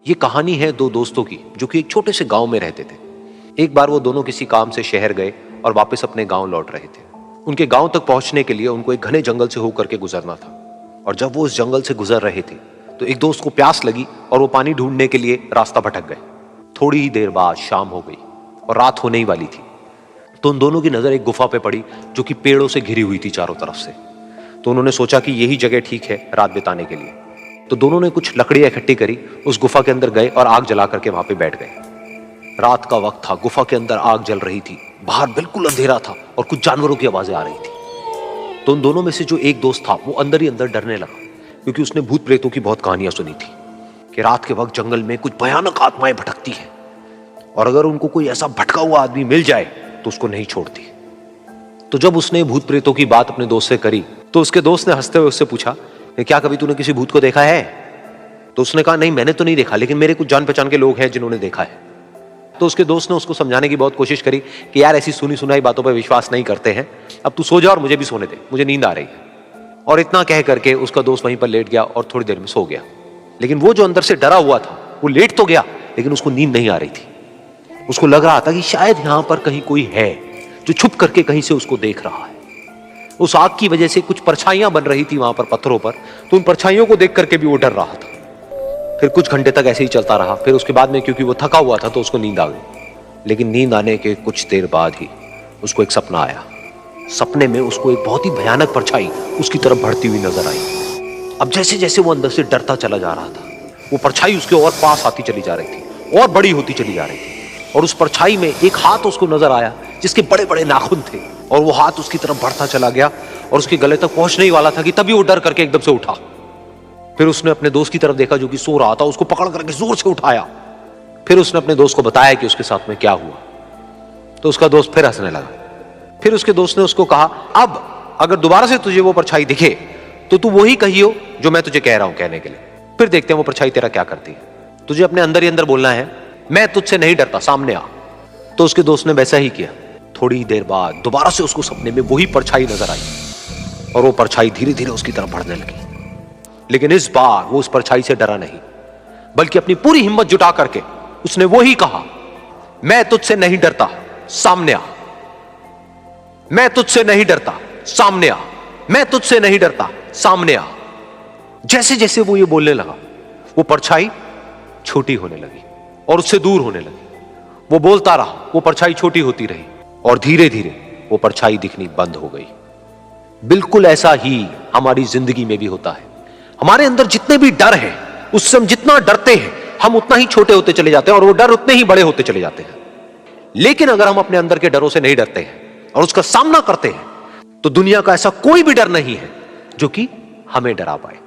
ये कहानी है दो दोस्तों की जो कि एक छोटे से गांव में रहते थे। एक बार वो दोनों किसी काम से शहर गए और वापस अपने गांव लौट रहे थे। उनके गांव तक पहुंचने के लिए उनको एक घने जंगल से होकर के गुजरना था। और जब वो उस जंगल से गुजर रहे थे तो एक दोस्त को प्यास लगी और वो पानी ढूंढने के लिए रास्ता भटक गए। थोड़ी ही देर बाद शाम हो गई और रात होने ही वाली थी। तो उन दोनों की नजर एक गुफा पे पड़ी जो कि पेड़ों से घिरी हुई थी चारों तरफ से। तो उन्होंने सोचा कि यही जगह ठीक है रात बिताने के लिए। तो दोनों ने कुछ लकड़ियां इकट्ठी करी, उस गुफा के अंदर गए और आग जला करके वहां पे बैठ गए। रात का वक्त था, गुफा के अंदर आग जल रही थी, बाहर बिल्कुल अंधेरा था और कुछ जानवरों की आवाजें आ रही थी। तो उन दोनों में से जो एक दोस्त था वो अंदर ही अंदर डरने लगा, क्योंकि उसने भूत प्रेतों की बहुत कहानियां सुनी थी कि रात के वक्त जंगल में कुछ भयानक आत्माएं भटकती हैं और अगर उनको कोई ऐसा भटका हुआ आदमी मिल जाए तो उसको नहीं छोड़ती। तो जब उसने भूत प्रेतों की बात अपने दोस्त से करी तो उसके दोस्त ने हंसते हुए उससे पूछा, क्या कभी तूने किसी भूत को देखा है? तो उसने कहा, नहीं मैंने तो नहीं देखा, लेकिन मेरे कुछ जान पहचान के लोग हैं जिन्होंने देखा है। तो उसके दोस्त ने उसको समझाने की बहुत कोशिश करी कि यार ऐसी सुनी सुनाई बातों पर विश्वास नहीं करते हैं, अब तू सो जा और मुझे भी सोने दे, मुझे नींद आ रही है। और इतना कह करके उसका दोस्त वहीं पर लेट गया और थोड़ी देर में सो गया। लेकिन वो जो अंदर से डरा हुआ था वो लेट तो गया, लेकिन उसको नींद नहीं आ रही थी। उसको लग रहा था कि शायद यहां पर कहीं कोई है जो छुप करके कहीं से उसको देख रहा है। उस आग की वजह से कुछ परछाइयां बन रही थी वहां पर पत्थरों पर, तो उन परछाइयों को देख करके भी वो डर रहा था। फिर कुछ घंटे तक ऐसे ही चलता रहा। फिर उसके बाद में क्योंकि वो थका हुआ था तो उसको नींद आ गई। लेकिन नींद आने के कुछ देर बाद ही उसको एक सपना आया। सपने में उसको एक बहुत ही भयानक परछाई उसकी तरफ बढ़ती हुई नजर आई। अब जैसे जैसे वो अंदर से डरता चला जा रहा था, वो परछाई उसके और पास आती चली जा रही थी और बड़ी होती चली जा रही थी। और उस परछाई में एक हाथ उसको नजर आया जिसके बड़े बड़े नाखून थे, और वो हाथ उसकी तरफ बढ़ता चला गया और उसके गले तक पहुंचने ही वाला था कि तभी वो डर करके एकदम से उठा। फिर उसने अपने दोस्त की तरफ देखा जो कि सो रहा था, उसको पकड़ करके जोर से उठाया। फिर उसने अपने दोस्त को बताया कि उसके साथ में क्या हुआ। तो उसका दोस्त फिर हंसने लगा। फिर उसके दोस्त ने उसको कहा, अब अगर दोबारा से तुझे वो परछाई दिखे तो तू वही कहियो जो मैं तुझे कह रहा हूं कहने के लिए, फिर देखते हैं वो परछाई तेरा क्या करती है। तुझे अपने अंदर ही अंदर बोलना है, मैं तुझसे नहीं डरता, सामने आ। तो उसके दोस्त ने वैसा ही किया। थोड़ी देर बाद दोबारा से उसको सपने में वही परछाई नजर आई और वो परछाई धीरे धीरे उसकी तरफ बढ़ने लगी। लेकिन इस बार वो उस परछाई से डरा नहीं, बल्कि अपनी पूरी हिम्मत जुटा करके उसने वही कहा, मैं तुझसे नहीं डरता, सामने आ। मैं तुझसे नहीं डरता, सामने आ। मैं तुझसे नहीं डरता, सामने आ। जैसे जैसे वो ये बोलने लगा वो परछाई छोटी होने लगी और उससे दूर होने लगी। वो बोलता रहा, वो परछाई छोटी होती रही और धीरे धीरे वो परछाई दिखनी बंद हो गई। बिल्कुल ऐसा ही हमारी जिंदगी में भी होता है। हमारे अंदर जितने भी डर हैं, उससे हम जितना डरते हैं हम उतना ही छोटे होते चले जाते हैं और वो डर उतने ही बड़े होते चले जाते हैं। लेकिन अगर हम अपने अंदर के डरों से नहीं डरते हैं और उसका सामना करते हैं तो दुनिया का ऐसा कोई भी डर नहीं है जो कि हमें डरा पाए।